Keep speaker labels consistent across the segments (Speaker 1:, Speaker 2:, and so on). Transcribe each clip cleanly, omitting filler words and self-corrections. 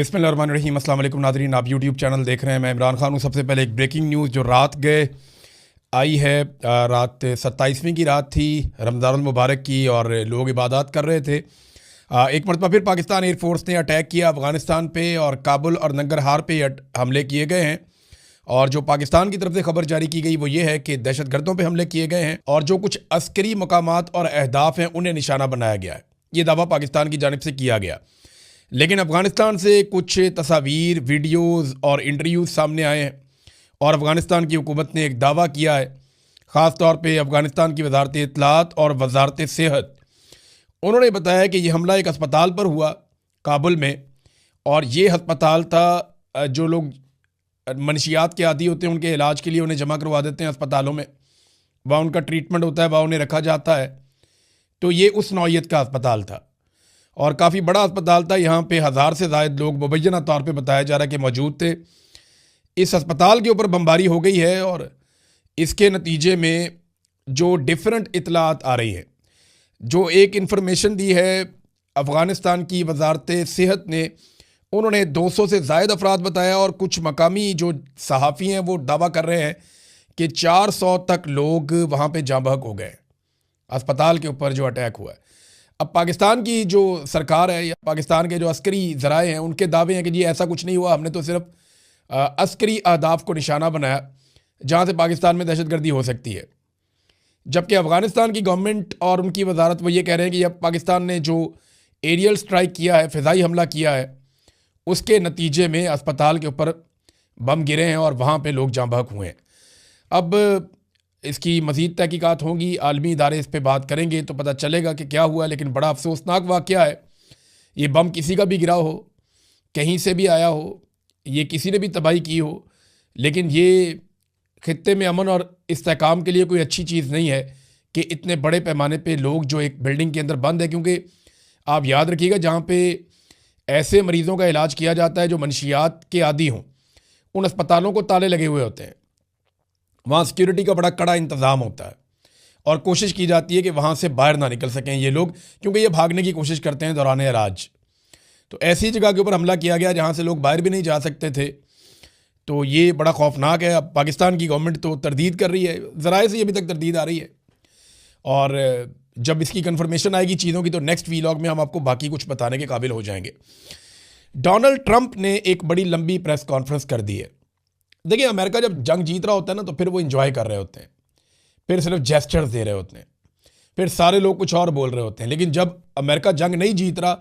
Speaker 1: बिस्मिल्लाहिर्रहमानिर्रहीम। अस्सलाम वालेकुम नाज़रीन, आप यूट्यूब चैनल देख रहे हैं। मैं इमरान खान हूँ। सबसे पहले एक ब्रेकिंग न्यूज़ जो रात गए आई है। रात 27वीं की रात थी रमज़ानुल मुबारक की और लोग इबादत कर रहे थे। एक मरतबा फिर पाकिस्तान एयरफोर्स ने अटैक किया अफ़गानिस्तान पे और काबुल और नंगरहार पे हमले किए गए हैं। और जो पाकिस्तान की तरफ से खबर जारी की गई वो ये है कि दहशतगर्दों पे हमले किए गए हैं और जो कुछ अस्करी मकामात और अहदाफ हैं उन्हें निशाना बनाया गया है। ये दावा पाकिस्तान की जानिब से किया गया, लेकिन अफ़गानिस्तान से कुछ तस्वीर, वीडियोज़ और इंटरव्यूज़ सामने आए हैं और अफ़गानिस्तान की हुकूमत ने एक दावा किया है, ख़ास तौर पे अफ़गानिस्तान की वजारत इत्तलात और वजारत सेहत। उन्होंने बताया कि ये हमला एक अस्पताल पर हुआ काबुल में, और ये अस्पताल था जो लोग मनशियात के आदी होते हैं उनके इलाज के लिए उन्हें जमा करवा देते हैं अस्पतालों में, वहाँ उनका ट्रीटमेंट होता है, वहाँ उन्हें रखा जाता है। तो ये उस नौइयत का अस्पताल था और काफ़ी बड़ा अस्पताल था। यहाँ पे 1000 से ज़ायद लोग मुबैना तौर पे बताया जा रहा है कि मौजूद थे। इस अस्पताल के ऊपर बमबारी हो गई है और इसके नतीजे में जो डिफरेंट इतलात आ रही हैं, जो एक इन्फॉर्मेशन दी है अफ़गानिस्तान की वजारत सेहत ने, उन्होंने 200 से ज़ायद अफराद बताया और कुछ मकामी जो सहाफ़ी हैं वो दावा कर रहे हैं कि 400 तक लोग वहाँ पे जाँ बहक हो गए अस्पताल के ऊपर जो अटैक हुआ है। अब पाकिस्तान की जो सरकार है या पाकिस्तान के जो अस्करी ज़राए हैं उनके दावे हैं कि जी ऐसा कुछ नहीं हुआ, हमने तो सिर्फ अस्करी अहदाफ को निशाना बनाया जहाँ से पाकिस्तान में दहशतगर्दी हो सकती है। जबकि अफ़गानिस्तान की गवर्नमेंट और उनकी वजारत वो ये कह रहे हैं कि अब पाकिस्तान ने जो एरियल स्ट्राइक किया है, फ़िज़ाई हमला किया है, उसके नतीजे में अस्पताल के ऊपर बम गिरे हैं और वहाँ पे लोग जाँ बहक हुए हैं। अब इसकी मज़ीद तहकीकात होंगी, आलमी इदारे इस पर बात करेंगे तो पता चलेगा कि क्या हुआ है। लेकिन बड़ा अफसोसनाक वाक़या है। ये बम किसी का भी गिरा हो, कहीं से भी आया हो, ये किसी ने भी तबाही की हो, लेकिन ये खित्ते में अमन और इस्तेहकाम के लिए कोई अच्छी चीज़ नहीं है कि इतने बड़े पैमाने पे लोग जो एक बिल्डिंग के अंदर बंद है। क्योंकि आप याद रखिएगा, जहाँ पे ऐसे मरीज़ों का इलाज किया जाता है जो मनशियात के आदी हों, उन अस्पतालों को ताले लगे हुए होते हैं, वहाँ सिक्योरिटी का बड़ा कड़ा इंतज़ाम होता है और कोशिश की जाती है कि वहाँ से बाहर ना निकल सकें ये लोग, क्योंकि ये भागने की कोशिश करते हैं दौरान इलाज। तो ऐसी जगह के ऊपर हमला किया गया जहाँ से लोग बाहर भी नहीं जा सकते थे। तो ये बड़ा खौफनाक है। अब पाकिस्तान की गवर्नमेंट तो तरदीद कर रही है, ज़राए से अभी तक तरदीद आ रही है, और जब इसकी कन्फर्मेशन आएगी चीज़ों की तो नेक्स्ट वीलॉग में हम आपको बाकी कुछ बताने के काबिल हो जाएंगे। डोनाल्ड ट्रंप ने एक बड़ी लंबी प्रेस कॉन्फ्रेंस कर दी है। देखिए, अमेरिका जब जंग जीत रहा होता है ना तो फिर वो इंजॉय कर रहे होते हैं, फिर सिर्फ जेस्चर्स दे रहे होते हैं, फिर सारे लोग कुछ और बोल रहे होते हैं। लेकिन जब अमेरिका जंग नहीं जीत रहा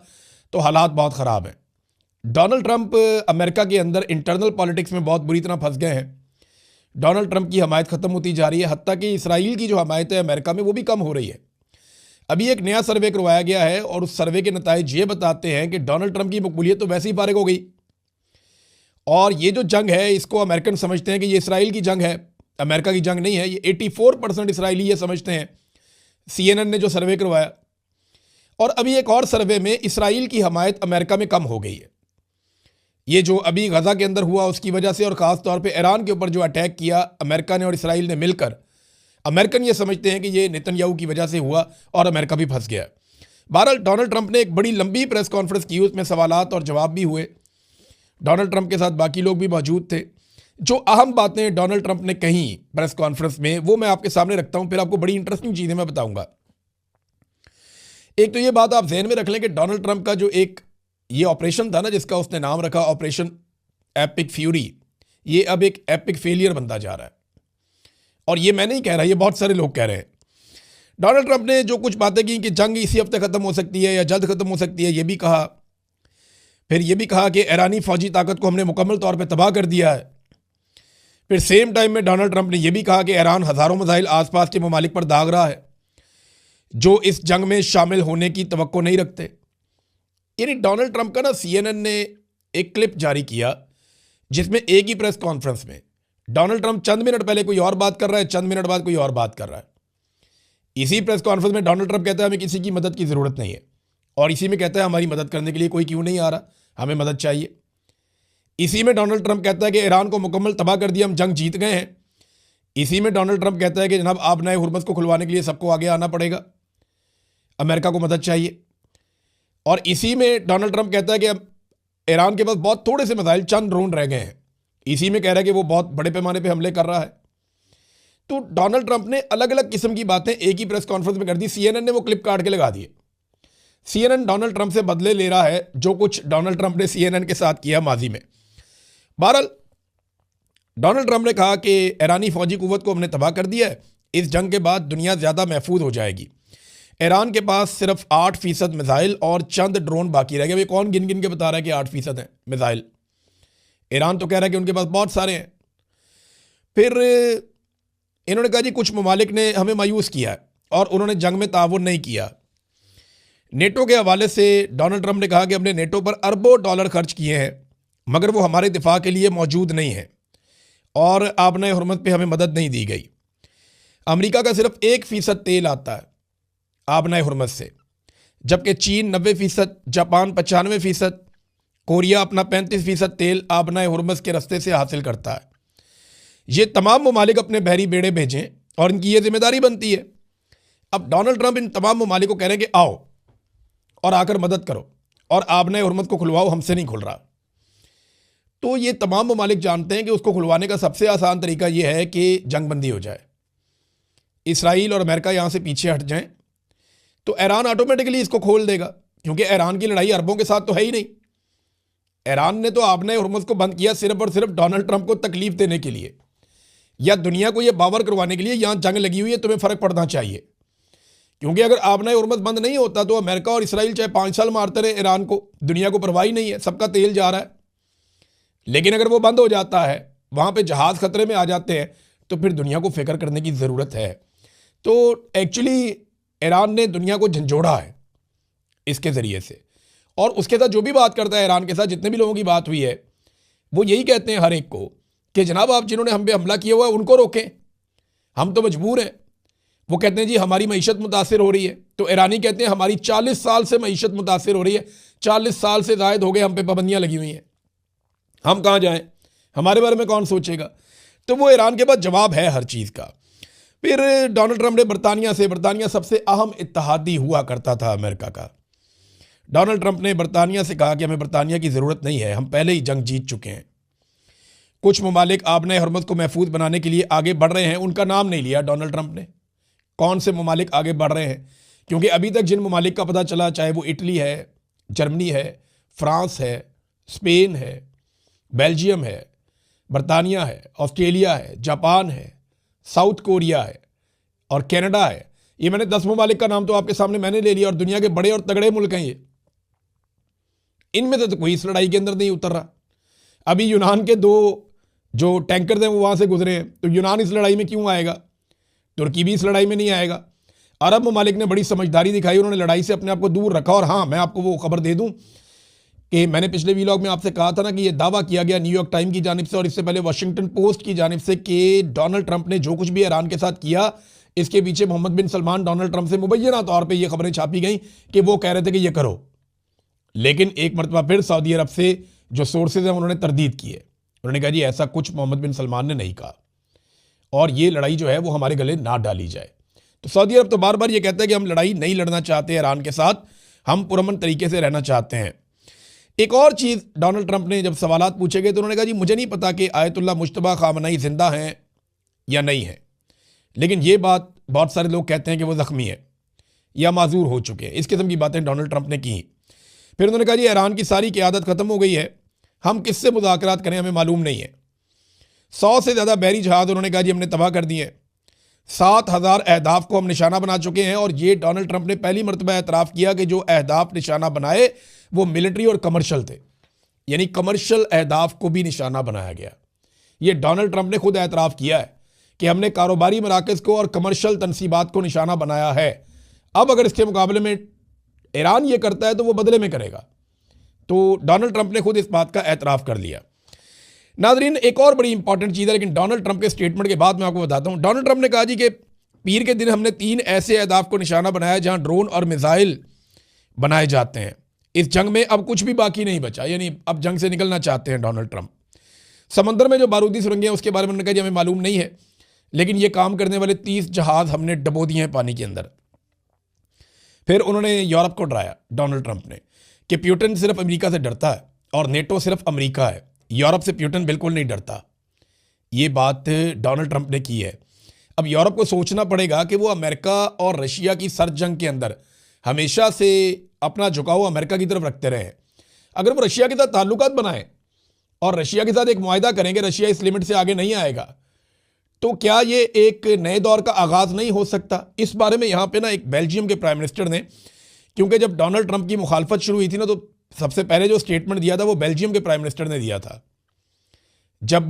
Speaker 1: तो हालात बहुत ख़राब हैं। डोनाल्ड ट्रंप अमेरिका के अंदर इंटरनल पॉलिटिक्स में बहुत बुरी तरह फंस गए हैं। डोनाल्ड ट्रंप की हमायत ख़त्म होती जा रही है, हत्ता कि इसराइल की जो हमायत है अमेरिका में वो भी कम हो रही है। अभी एक नया सर्वे करवाया गया है और उस सर्वे के नताइज ये बताते हैं कि डोनाल्ड ट्रंप की मकबूलियत तो वैसे ही फारिग हो गई, और ये जो जंग है इसको अमेरिकन समझते हैं कि ये इसराइल की जंग है, अमेरिका की जंग नहीं है। ये 84% इसराइली ये समझते हैं, CNN ने जो सर्वे करवाया। और अभी एक और सर्वे में इसराइल की हमायत अमेरिका में कम हो गई है। ये जो अभी गज़ा के अंदर हुआ उसकी वजह से, और ख़ास तौर पे ईरान के ऊपर जो अटैक किया अमेरिका ने और इसराइल ने मिलकर, अमेरिकन ये समझते हैं कि ये नेतन्याहू की वजह से हुआ और अमेरिका भी फंस गया। बहरहाल डोनाल्ड ट्रंप ने एक बड़ी लंबी प्रेस कॉन्फ्रेंस की, उसमें सवालात और जवाब भी हुए। डोनाल्ड ट्रंप के साथ बाकी लोग भी मौजूद थे। जो अहम बातें डोनाल्ड ट्रंप ने कही प्रेस कॉन्फ्रेंस में वो मैं आपके सामने रखता हूं, फिर आपको बड़ी इंटरेस्टिंग चीज़ें मैं बताऊंगा। एक तो ये बात आप ज़हन में रख लें कि डोनाल्ड ट्रंप का जो एक ये ऑपरेशन था ना, जिसका उसने नाम रखा ऑपरेशन एपिक फ्यूरी, ये अब एक एपिक फेलियर बनता जा रहा है। और ये मैं नहीं कह रहा, ये बहुत सारे लोग कह रहे हैं। डोनाल्ड ट्रंप ने जो कुछ बातें की कि जंग इसी हफ्ते ख़त्म हो सकती है या जल्द ख़त्म हो सकती है, ये भी कहा। फिर ये भी कहा कि ईरानी फ़ौजी ताकत को हमने मुकम्मल तौर पे तबाह कर दिया है। फिर सेम टाइम में डोनाल्ड ट्रंप ने यह भी कहा कि ईरान हज़ारों मिसाइल आसपास के ममालिक पर दाग रहा है जो इस जंग में शामिल होने की तवक्को नहीं रखते। यानी डोनाल्ड ट्रंप का ना CNN ने एक क्लिप जारी किया जिसमें एक ही प्रेस कॉन्फ्रेंस में डोनाल्ड ट्रंप चंद मिनट पहले कोई और बात कर रहा है, चंद मिनट बाद कोई और बात कर रहा है। इसी प्रेस कॉन्फ्रेंस में डोनाल्ड ट्रंप कहता है हमें किसी की मदद की ज़रूरत नहीं है, और इसी में कहता है हमारी मदद करने के लिए कोई क्यों नहीं आ रहा, हमें मदद चाहिए। इसी में डोनाल्ड ट्रंप कहता है कि ईरान को मुकम्मल तबाह कर दिया, हम जंग जीत गए हैं। इसी में डोनाल्ड ट्रंप कहता है कि जनाब आप नए हुर्मस को खुलवाने के लिए सबको आगे आना पड़ेगा, अमेरिका को मदद चाहिए। और इसी में डोनाल्ड ट्रंप कहता है कि अब ईरान के पास बहुत थोड़े से मिसाइल, चंद ड्रोन रह गए हैं। इसी में कह रहा है कि वो बहुत बड़े पैमाने पे हमले कर रहा है। तो डोनाल्ड ट्रंप ने अलग अलग किस्म की बातें एक ही प्रेस कॉन्फ्रेंस में कर दी। सीएनएन ने वो क्लिप काट के लगा दिए। सीएनएन डोनाल्ड ट्रंप से बदले ले रहा है जो कुछ डोनाल्ड ट्रंप ने सीएनएन के साथ किया माजी में। बहरहाल डोनाल्ड ट्रंप ने कहा कि ईरानी फौजी कुव्वत को हमने तबाह कर दिया है, इस जंग के बाद दुनिया ज़्यादा महफूज हो जाएगी। ईरान के पास सिर्फ 8% मिसाइल और चंद ड्रोन बाकी रह गए। वे कौन गिन गिन के बता रहा है कि 8% हैं मिसाइल? ईरान तो कह रहा है कि उनके पास बहुत सारे हैं। फिर इन्होंने कहा जी कुछ ममालिक ने हमें मायूस किया है और उन्होंने जंग में ताउन नहीं किया। नेटो के हवाले से डोनाल्ड ट्रंप ने कहा कि हमने नेटो पर अरबों डॉलर खर्च किए हैं मगर वो हमारे दिफा के लिए मौजूद नहीं है और आबनाए हुर्मत पे हमें मदद नहीं दी गई। अमेरिका का सिर्फ 1% तेल आता है आबनाए हुर्मत से, जबकि चीन 90%, जापान 95%, कोरिया अपना 35% तेल आबनाए हुर्मत के रास्ते से हासिल करता है। ये तमाम ममालिक अपने बहरी बेड़े भेजें और इनकी ये जिम्मेदारी बनती है। अब डोनाल्ड ट्रंप इन तमाम ममालिक को कह रहे हैं कि आओ और आकर मदद करो और आबनाए हुर्मत को खुलवाओ, हमसे नहीं खुल रहा। तो ये तमाम ममालिक जानते हैं कि उसको खुलवाने का सबसे आसान तरीका यह है कि जंगबंदी हो जाए, इसराइल और अमेरिका यहाँ से पीछे हट जाएं, तो ईरान ऑटोमेटिकली इसको खोल देगा, क्योंकि ईरान की लड़ाई अरबों के साथ तो है ही नहीं। ईरान ने तो आबनाए हुर्मत को बंद किया सिर्फ और सिर्फ डोनाल्ड ट्रंप को तकलीफ देने के लिए या दुनिया को यह बावर करवाने के लिए यहाँ जंग लगी हुई है, तुम्हें फ़र्क पड़ना चाहिए। क्योंकि अगर आबनाए हुर्मत बंद नहीं होता तो अमेरिका और इसराइल चाहे 5 साल मारते रहे ईरान को, दुनिया को परवाह ही नहीं है, सबका तेल जा रहा है। लेकिन अगर वो बंद हो जाता है, वहाँ पे जहाज़ खतरे में आ जाते हैं, तो फिर दुनिया को फिक्र करने की ज़रूरत है। तो एक्चुअली ईरान ने दुनिया को झंझोड़ा है इसके ज़रिए से, और उसके साथ जो भी बात करता है ईरान के साथ जितने भी लोगों की बात हुई है वो यही कहते हैं हर एक को कि जनाब आप जिन्होंने हम पे हमला किया हुआ है उनको रोकें, हम तो मजबूर हैं। वो कहते हैं जी हमारी मईशत मुतासिर हो रही है, तो ईरानी कहते हैं हमारी 40 साल से मईशत मुतासिर हो रही है, 40 साल से ज़ायद हो गए हम पे पाबंदियाँ लगी हुई हैं, हम कहाँ जाएं, हमारे बारे में कौन सोचेगा। तो वो ईरान के पास जवाब है हर चीज़ का। फिर डोनाल्ड ट्रंप ने बरतानिया सबसे अहम इत्तेहादी हुआ करता था अमेरिका का। डोनाल्ड ट्रंप ने बरतानिया से कहा कि हमें बरतानिया की ज़रूरत नहीं है, हम पहले ही जंग जीत चुके हैं। कुछ ममालिक आबनाए हुर्मत को महफूज बनाने के लिए आगे बढ़ रहे हैं, उनका नाम नहीं लिया डोनाल्ड ट्रंप ने, कौन से ममालिक आगे बढ़ रहे हैं, क्योंकि अभी तक जिन ममालिक का पता चला, चाहे वो इटली है, जर्मनी है, फ्रांस है, स्पेन है, बेल्जियम है, बरतानिया है, ऑस्ट्रेलिया है, जापान है, साउथ कोरिया है और कनाडा है। ये मैंने 10 ममालिक का नाम तो आपके सामने मैंने ले लिया, और दुनिया के बड़े और तगड़े मुल्क हैं ये। इनमें से तो कोई इस लड़ाई के अंदर नहीं उतर रहा। अभी यूनान के 2 जो टैंकर थे वो वहाँ से गुजरे हैं, तो यूनान इस लड़ाई में क्यों आएगा? तुर्की भी इस लड़ाई में नहीं आएगा। अरब ममालिक ने बड़ी समझदारी दिखाई, उन्होंने लड़ाई से अपने आप को दूर रखा। और हाँ, मैं आपको वो खबर दे दूँ कि मैंने पिछले वीलॉग में आपसे कहा था ना कि ये दावा किया गया न्यूयॉर्क टाइम की जानिब से और इससे पहले वाशिंगटन पोस्ट की जानिब से कि डोनाल्ड ट्रंप ने जो कुछ भी ईरान के साथ किया, इसके पीछे मोहम्मद बिन सलमान डोनाल्ड ट्रंप से मुबैना तौर पे ये खबरें छापी गई कि वो कह रहे थे कि ये करो। लेकिन एक मरतबा फिर सऊदी अरब से जो सोर्सेज हैं उन्होंने तरदीद की है, उन्होंने कहा जी ऐसा कुछ मोहम्मद बिन सलमान ने नहीं कहा और ये लड़ाई जो है वो हमारे गले ना डाली जाए। तो सऊदी अरब तो बार बार ये कहता है कि हम लड़ाई नहीं लड़ना चाहते ईरान के साथ, हम पुरअमन तरीके से रहना चाहते हैं। एक और चीज़ डोनाल्ड ट्रंप ने जब सवालात पूछे गए तो उन्होंने कहा जी मुझे नहीं पता कि आयतुल्लाह मुश्तबा खामनई जिंदा हैं या नहीं है, लेकिन ये बात बहुत सारे लोग कहते हैं कि वो ज़ख्मी है या माजूर हो चुके हैं। इस किस्म की बातें डोनाल्ड ट्रंप ने की। फिर उन्होंने कहा जी ईरान की सारी क़यादत ख़त्म हो गई है, हम किससे मुज़ाकरात करें हमें मालूम नहीं है। 100 से ज़्यादा बहरी जहाज़ उन्होंने कहा जी हमने तबाह कर दिए हैं, 7,000 अहदाफ को हम निशाना बना चुके हैं। और ये डोनाल्ड ट्रंप ने पहली मरतबा एतराफ़ किया कि जो अहदाफ निशाना बनाए वो मिलिट्री और कमर्शल थे, यानी कमर्शल अहदाफ को भी निशाना बनाया गया। ये डोनाल्ड ट्रंप ने खुद एतराफ़ किया है कि हमने कारोबारी मराकज़ को और कमर्शल तनसीबात को निशाना बनाया है। अब अगर इसके मुकाबले में ईरान ये करता है तो वो बदले में करेगा। तो डोनाल्ड ट्रंप ने खुद इस बात का एतराफ़ कर लिया। नाज़रीन, एक और बड़ी इंपॉर्टेंट चीज़ है, लेकिन डोनाल्ड ट्रंप के स्टेटमेंट के बाद मैं आपको बताता हूँ। डोनाल्ड ट्रंप ने कहा जी कि पीर के दिन हमने 3 ऐसे अहदाफ को निशाना बनाया जहाँ ड्रोन और मिसाइल बनाए जाते हैं। इस जंग में अब कुछ भी बाकी नहीं बचा, यानी अब जंग से निकलना चाहते हैं डोनाल्ड ट्रंप। समंदर में जो बारूदी सुरंगें हैं उसके बारे में उन्होंने कहा जी हमें मालूम नहीं है, लेकिन ये काम करने वाले 30 जहाज़ हमने डबो दिए हैं पानी के अंदर। फिर उन्होंने यूरोप को डराया डोनाल्ड ट्रंप ने कि पुतिन सिर्फ अमेरिका से डरता है, और नेटो सिर्फ अमेरिका है। यूरोप से पुतिन बिल्कुल नहीं डरता। ये बात डोनाल्ड ट्रंप ने की है। अब यूरोप को सोचना पड़ेगा कि वो अमेरिका और रशिया की सर्द जंग के अंदर हमेशा से अपना झुकाव अमेरिका की तरफ रखते रहे। अगर वो रशिया के साथ ताल्लुकात बनाएं और रशिया के साथ एक मुआहदा करेंगे, रशिया इस लिमिट से आगे नहीं आएगा, तो क्या ये एक नए दौर का आगाज़ नहीं हो सकता? इस बारे में यहाँ पे ना एक बेल्जियम के प्राइम मिनिस्टर ने, क्योंकि जब डोनाल्ड ट्रंप की मुखालफत शुरू हुई थी ना, तो सबसे पहले जो स्टेटमेंट दिया था वो बेल्जियम के प्राइम मिनिस्टर ने दिया था। जब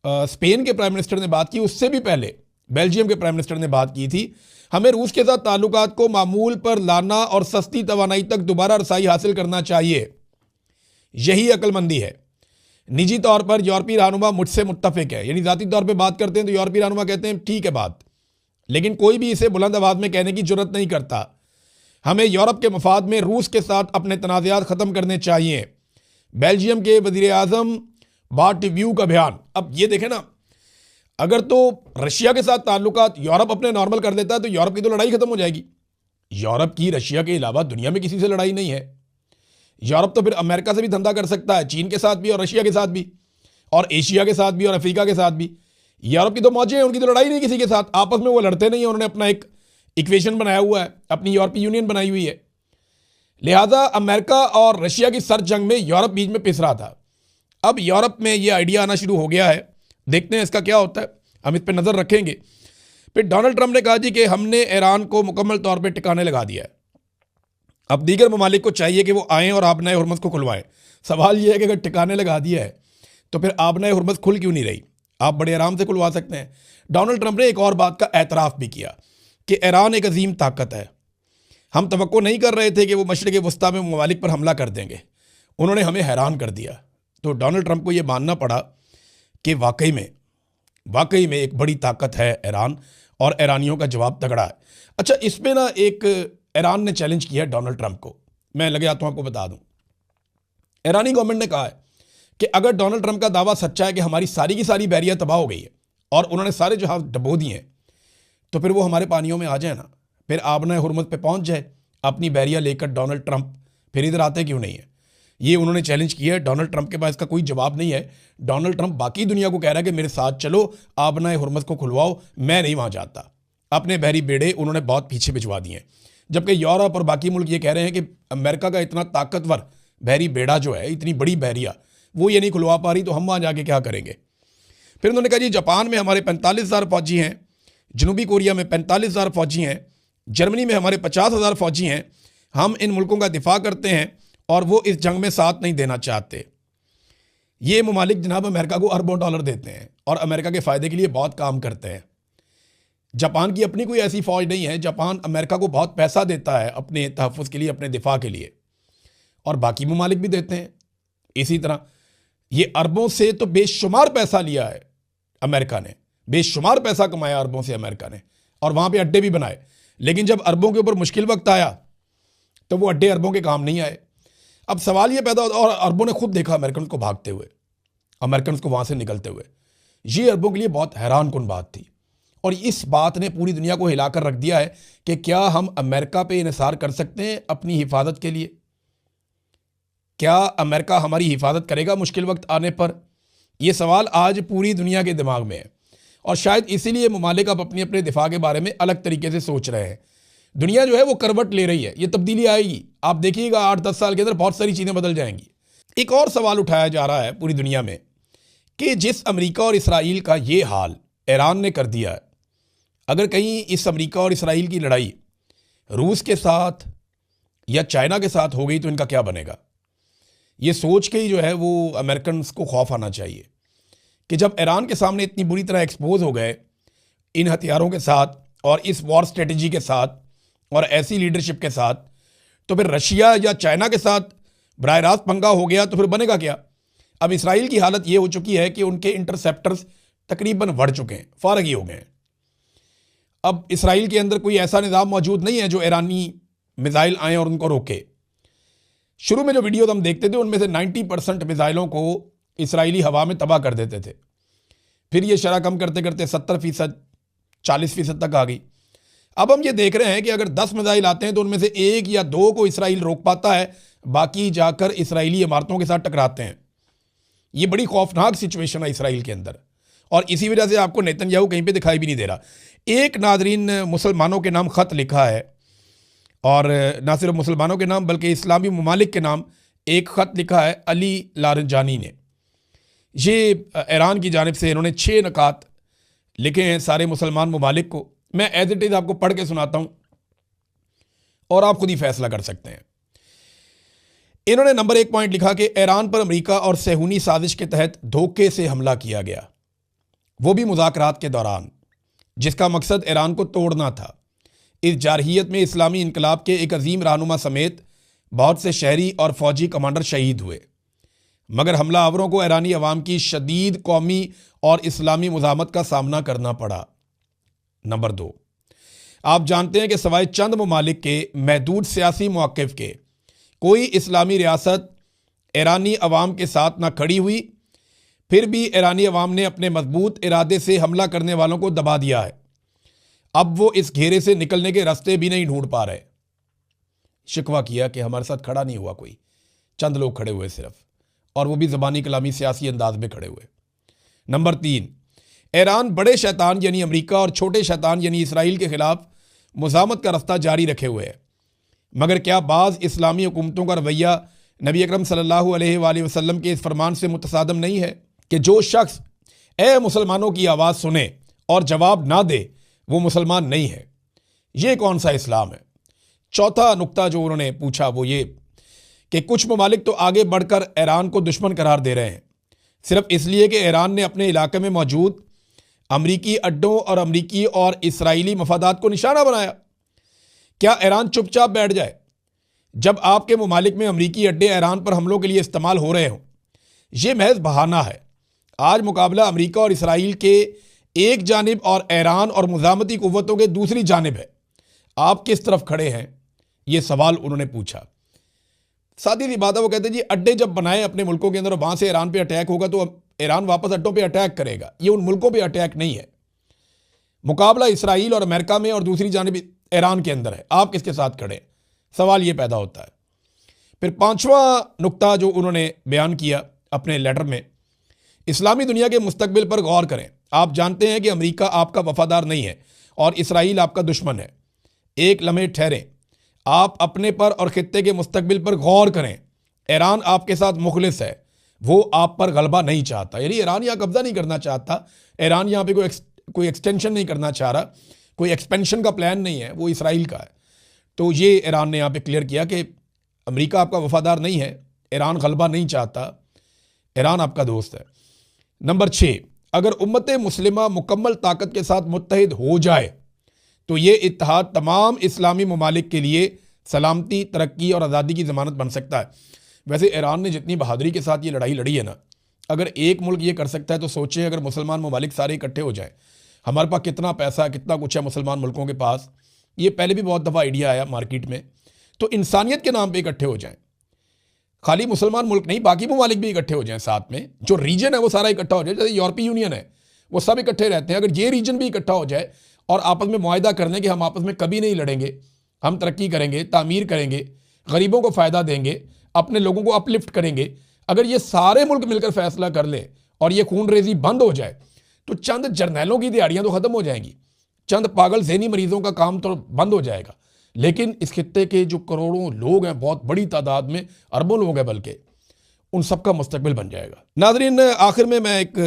Speaker 1: स्पेन के प्राइम मिनिस्टर ने बात की, उससे भी पहले बेल्जियम के प्राइम मिनिस्टर ने बात की थी, हमें रूस के साथ ताल्लुकात को मामूल पर लाना और सस्ती तवानाई तक दोबारा रसाई हासिल करना चाहिए। यही अक्लमंदी है। निजी तौर पर यूरोपीय रहनुमा मुझसे मुत्तफिक है, यानी ज़ाती तौर पर बात करते हैं तो यूरोपीय रहनुमा कहते हैं ठीक है बात, लेकिन कोई भी इसे बुलंद आवाज़ में कहने की जरूरत नहीं करता। हमें यूरोप के मफाद में रूस के साथ अपने तनाज़ात ख़त्म करने चाहिए। बेल्जियम के वज़ीर आज़म बार्ट व्यू का बयान। अब ये देखें ना, अगर तो रशिया के साथ ताल्लुकात यूरोप अपने नॉर्मल कर लेता है तो यूरोप की तो लड़ाई खत्म हो जाएगी। यूरोप की रशिया के अलावा दुनिया में किसी से लड़ाई नहीं है। यूरोप तो फिर अमेरिका से भी धंधा कर सकता है, चीन के साथ भी और रशिया के साथ भी, और एशिया के साथ भी और अफ्रीका के साथ भी। यूरोप की तो मौजें हैं, उनकी तो लड़ाई नहीं किसी के साथ, आपस में वो लड़ते नहीं है। उन्होंने अपना एक इक्वेशन बनाया हुआ है, अपनी यूरोपीय यूनियन बनाई हुई है। लिहाजा अमेरिका और रशिया की सर्द जंग में यूरोप बीच में पिस रहा था। अब यूरोप में ये आइडिया आना शुरू हो गया है, देखते हैं इसका क्या होता है, हम इस पर नज़र रखेंगे। फिर डोनाल्ड ट्रंप ने कहा जी कि हमने ईरान को मुकम्मल तौर पे टिकाने लगा दिया है। अब दीगर ममालिक को चाहिए कि वो आएँ और आबनाए हुर्मुज़ को खुलवाएं। सवाल ये है कि अगर टिकाने लगा दिया है तो फिर आबनाए हुर्मुज़ खुल क्यों नहीं रही? आप बड़े आराम से खुलवा सकते हैं। डोनाल्ड ट्रंप ने एक और बात का एतराफ़ भी किया कि ईरान एक अजीम ताकत है। हम तवक्को नहीं कर रहे थे कि वो मशरिक़ वस्ता में ममालिक पर हमला कर देंगे, उन्होंने हमें हैरान कर दिया। तो डोनाल्ड ट्रंप को ये मानना पड़ा कि वाकई में एक बड़ी ताकत है ईरान, और ईरानियों का जवाब तगड़ा है। अच्छा, इसमें ना एक ईरान ने चैलेंज किया है डोनाल्ड ट्रंप को, मैं लगे हाथों आपको बता दूं। ईरानी गवर्नमेंट ने कहा है कि अगर डोनाल्ड ट्रंप का दावा सच्चा है कि हमारी सारी की सारी बहरिया तबाह हो गई है और उन्होंने सारे जहाज डबो दिए हैं, तो फिर वो हमारे पानियों में आ जाए ना, फिर आबना हुर्मुज़ पे पहुंच जाए अपनी बहरिया लेकर। डोनाल्ड ट्रंप फिर इधर आते क्यों नहीं है? ये उन्होंने चैलेंज किया है। डोनाल्ड ट्रंप के पास इसका कोई जवाब नहीं है। डोनाल्ड ट्रंप बाकी दुनिया को कह रहा है कि मेरे साथ चलो, आबना हुर्मुज़ को खुलवाओ, मैं नहीं वहाँ जाता। अपने बहरी बेड़े उन्होंने बहुत पीछे भिजवा दिए हैं, जबकि यूरोप और बाकी मुल्क ये कह रहे हैं कि अमेरिका का इतना ताकतवर बहरी बेड़ा जो है, इतनी बड़ी बहरिया, वो ये नहीं खुलवा पा रही, तो हम वहाँ जाके क्या करेंगे? फिर उन्होंने कहा जी जापान में हमारे 45,000 फौजी हैं, जनूबी कोरिया में 45,000 फौजी हैं, जर्मनी में हमारे 50,000 फौजी हैं। हम इन मुल्कों का दिफा करते हैं और वो इस जंग में साथ नहीं देना चाहते। ये ममालिक जनाब अमेरिका को अरबों डॉलर देते हैं और अमेरिका के फ़ायदे के लिए बहुत काम करते हैं। जापान की अपनी कोई ऐसी फ़ौज नहीं है। जापान अमेरिका को बहुत पैसा देता है अपने तहफ़्फ़ुज़ के लिए, अपने दिफा के लिए, और बाकी ममालिक भी देते हैं। इसी तरह ये अरबों से तो बेशुमार पैसा लिया है अमेरिका ने, बेशुमार पैसा कमाया अरबों से अमेरिका ने, और वहाँ पे अड्डे भी बनाए। लेकिन जब अरबों के ऊपर मुश्किल वक्त आया तो वो अड्डे अरबों के काम नहीं आए। अब सवाल ये पैदा होता, और अरबों ने खुद देखा अमेरिकन को भागते हुए, अमेरिकन को वहाँ से निकलते हुए। ये अरबों के लिए बहुत हैरान कुन बात थी, और इस बात ने पूरी दुनिया को हिलाकर रख दिया है कि क्या हम अमेरिका पे इन्हिसार कर सकते हैं अपनी हिफाजत के लिए? क्या अमेरिका हमारी हिफाजत करेगा मुश्किल वक्त आने पर? यह सवाल आज पूरी दुनिया के दिमाग में है, और शायद इसीलिए ममालिक अब अपने अपने दिफा के बारे में अलग तरीके से सोच रहे हैं। दुनिया जो है वो करवट ले रही है, ये तब्दीली आएगी, आप देखिएगा 8-10 साल के अंदर बहुत सारी चीज़ें बदल जाएंगी। एक और सवाल उठाया जा रहा है पूरी दुनिया में कि जिस अमेरिका और इसराइल का ये हाल ईरान ने कर दिया है, अगर कहीं इस अमेरिका और इसराइल की लड़ाई रूस के साथ या चाइना के साथ हो गई तो इनका क्या बनेगा? ये सोच के ही जो है वो अमेरिकन को खौफ आना चाहिए कि जब ईरान के सामने इतनी बुरी तरह एक्सपोज हो गए इन हथियारों के साथ और इस वॉर स्ट्रेटजी के साथ और ऐसी लीडरशिप के साथ, तो फिर रशिया या चाइना के साथ बराह रास्त पंगा हो गया तो फिर बनेगा क्या? अब इसराइल की हालत ये हो चुकी है कि उनके इंटरसेप्टर्स तकरीबन बढ़ चुके हैं, फारग ही हो गए हैं। अब इसराइल के अंदर कोई ऐसा निज़ाम मौजूद नहीं है जो ईरानी मिसाइल आएँ और उनको रोके। शुरू में जो वीडियो हम देखते थे उनमें से 90% मिसाइलों को इसराइली हवा में तबाह कर देते थे। फिर ये शरह कम करते करते 70%, 40% तक आ गई। अब हम ये देख रहे हैं कि अगर 10 मिसाइल आते हैं तो उनमें से 1 या 2 को इसराइल रोक पाता है, बाकी जाकर इसराइली इमारतों के साथ टकराते हैं। ये बड़ी खौफनाक सिचुएशन है इसराइल के अंदर, और इसी वजह से आपको नेतन्याहू कहीं पे दिखाई भी नहीं दे रहा। एक नादरीन मुसलमानों के नाम ख़त लिखा है, और ना सिर्फ मुसलमानों के नाम बल्कि इस्लामी ममालिक के नाम एक ख़त लिखा है अली लारंजानी ने। ये ईरान की जानिब से इन्होंने 6 नकात लिखे हैं सारे मुसलमान ममालिक को। मैं एज इट इज़ आपको पढ़ के सुनाता हूँ और आप खुद ही फैसला कर सकते हैं। इन्होंने नंबर 1 पॉइंट लिखा कि ईरान पर अमेरिका और सेहूनी साजिश के तहत धोखे से हमला किया गया, वो भी मुज़ाकरात के दौरान, जिसका मकसद ईरान को तोड़ना था। इस जारहियत में इस्लामी इनकलाब के एक अजीम रहनुमा समेत बहुत से शहरी और फौजी कमांडर शहीद हुए, मगर हमलावरों को ईरानी अवाम की शदीद कौमी और इस्लामी मुज़ाहमत का सामना करना पड़ा। नंबर 2, आप जानते हैं कि सवाए चंद ममालिक के महदूद सियासी मौक़िफ़ के कोई इस्लामी रियासत ईरानी अवाम के साथ ना खड़ी हुई, फिर भी ईरानी अवाम ने अपने मजबूत इरादे से हमला करने वालों को दबा दिया है। अब वो इस घेरे से निकलने के रास्ते भी नहीं ढूंढ पा रहे। शिकवा किया कि हमारे साथ खड़ा नहीं हुआ कोई, चंद लोग खड़े हुए सिर्फ, और वो भी ज़बानी कलामी सियासी अंदाज में खड़े हुए। नंबर 3, ईरान बड़े शैतान यानी अमेरिका और छोटे शैतान यानी इसराइल के ख़िलाफ़ मुज़ाहमत का रास्ता जारी रखे हुए है। मगर क्या बाज़ इस्लामी हुकूमतों का रवैया नबी अकरम सल्लल्लाहु अलैहि वसल्लम के इस फरमान से मुतसादम नहीं है कि जो शख्स ए मुसलमानों की आवाज़ सुने और जवाब ना दे वो मुसलमान नहीं है? ये कौन सा इस्लाम है? चौथा नुक्ता जो उन्होंने पूछा वो ये कि कुछ ममालिक तो आगे बढ़कर ईरान को दुश्मन करार दे रहे हैं, सिर्फ इसलिए कि ईरान ने अपने इलाके में मौजूद अमरीकी अड्डों और अमरीकी और इसराइली मफादात को निशाना बनाया। क्या ईरान चुपचाप बैठ जाए जब आपके ममालिक में अमरीकी अड्डे ईरान पर हमलों के लिए इस्तेमाल हो रहे हों? यह महज बहाना है। आज मुकाबला अमरीका और इसराइल के एक जानिब और ईरान और मुज़ाहमती क़ुव्वतों के दूसरी जानिब है। आप किस तरफ खड़े हैं? ये सवाल उन्होंने पूछा। सादी सी बात है, वो कहते हैं जी अड्डे जब बनाए अपने मुल्कों के अंदर, वहाँ से ईरान पे अटैक होगा तो ईरान वापस अड्डों पे अटैक करेगा। ये उन मुल्कों पे अटैक नहीं है। मुकाबला इसराइल और अमेरिका में और दूसरी जानिब ईरान के अंदर है। आप किसके साथ खड़े? सवाल ये पैदा होता है। फिर 5वां नुक्ता जो उन्होंने बयान किया अपने लेटर में, इस्लामी दुनिया के मुस्तकबिल पर गौर करें। आप जानते हैं कि अमेरिका आपका वफादार नहीं है और इसराइल आपका दुश्मन है। एक लम्हे ठहरें, आप अपने पर और खित्ते के मुस्तकबिल पर गौर करें। ईरान आपके साथ मुखलिस है, वो आप पर गलबा नहीं चाहता। यानी ईरान यहाँ कब्जा नहीं करना चाहता, ईरान यहाँ पे कोई एक्सटेंशन नहीं करना चाह रहा, कोई एक्सपेंशन का प्लान नहीं है, वो इसराइल का है। तो ये ईरान ने यहाँ पे क्लियर किया कि अमेरिका आपका वफादार नहीं है, ईरान गलबा नहीं चाहता, ईरान आपका दोस्त है। नंबर 6, अगर उम्मत मुस्लिमा मुकम्मल ताकत के साथ मुत्तहिद हो जाए तो ये इत्तेहाद तमाम इस्लामी ममालिक के लिए सलामती, तरक्की और आज़ादी की ज़मानत बन सकता है। वैसे ईरान ने जितनी बहादुरी के साथ ये लड़ाई लड़ी है ना, अगर एक मुल्क ये कर सकता है तो सोचें अगर मुसलमान ममालिक सारे इकट्ठे हो जाएं। हमारे पास कितना पैसा, कितना कुछ है मुसलमान मुल्कों के पास। ये पहले भी बहुत दफ़ा आइडिया आया मार्केट में। तो इंसानियत के नाम पर इकट्ठे हो जाएँ, खाली मुसलमान मुल्क नहीं बाकी ममालिक भी इकट्ठे हो जाएं साथ में। जो रीजन है वो सारा इकट्ठा हो जाए, जैसे यूरोपीय यूनियन है वो सब इकट्ठे रहते हैं। अगर ये रीजन भी इकट्ठा हो जाए और आपस में मुआहदा कर लें कि हम आपस में कभी नहीं लड़ेंगे, हम तरक्की करेंगे, तामीर करेंगे, गरीबों को फ़ायदा देंगे, अपने लोगों को अपलिफ्ट करेंगे, अगर ये सारे मुल्क मिलकर फैसला कर लें और ये खून रेजी बंद हो जाए तो चंद जर्नैलों की दिहाड़ियाँ तो ख़त्म हो जाएंगी, चंद पागल ज़हनी मरीजों का काम तो बंद हो जाएगा। लेकिन इस खित्ते के जो करोड़ों लोग हैं, बहुत बड़ी तादाद में अरबों लोग हैं बल्कि, उन सब का मुस्तकबिल बन जाएगा। नाज़रीन, आखिर में मैं एक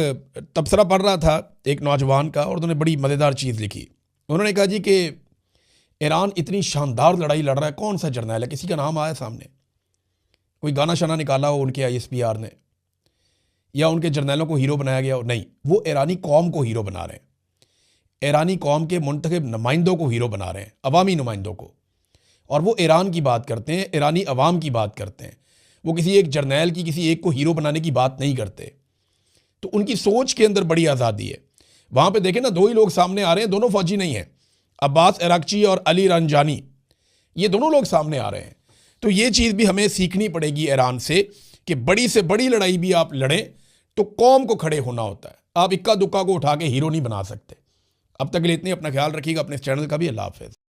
Speaker 1: तबसरा पढ़ रहा था एक नौजवान का, और उन्होंने बड़ी मज़ेदार चीज़ लिखी। उन्होंने कहा जी कि ईरान इतनी शानदार लड़ाई लड़ रहा है, कौन सा जर्नैल है, किसी का नाम आया सामने, कोई गाना शाना निकाला हो उनके ISPR ने, या उनके जर्नैलों को हीरो बनाया गया हो? नहीं, वो ईरानी कौम को हीरो बना रहे हैं, ईरानी कौम के मुंतखब नुमाइंदों को हीरो बना रहे हैं, अवामी नुमाइंदों को। और वो ईरान की बात करते हैं, ईरानी अवाम की बात करते हैं। वो किसी एक जर्नैल की, किसी एक को हीरो बनाने की बात नहीं करते। तो उनकी सोच के अंदर बड़ी आज़ादी है। वहाँ पे देखें ना, 2 ही लोग सामने आ रहे हैं, दोनों फौजी नहीं हैं, अब्बास अरागची और अली रंजानी, ये दोनों लोग सामने आ रहे हैं। तो ये चीज़ भी हमें सीखनी पड़ेगी ईरान से कि बड़ी से बड़ी लड़ाई भी आप लड़ें तो कौम को खड़े होना होता है। आप इक्का दुक्का को उठा के हीरो नहीं बना सकते। अब तक के लिए इतनी, अपना ख्याल रखिएगा, अपने इस चैनल का भी। अल्लाह हाफ़िज़।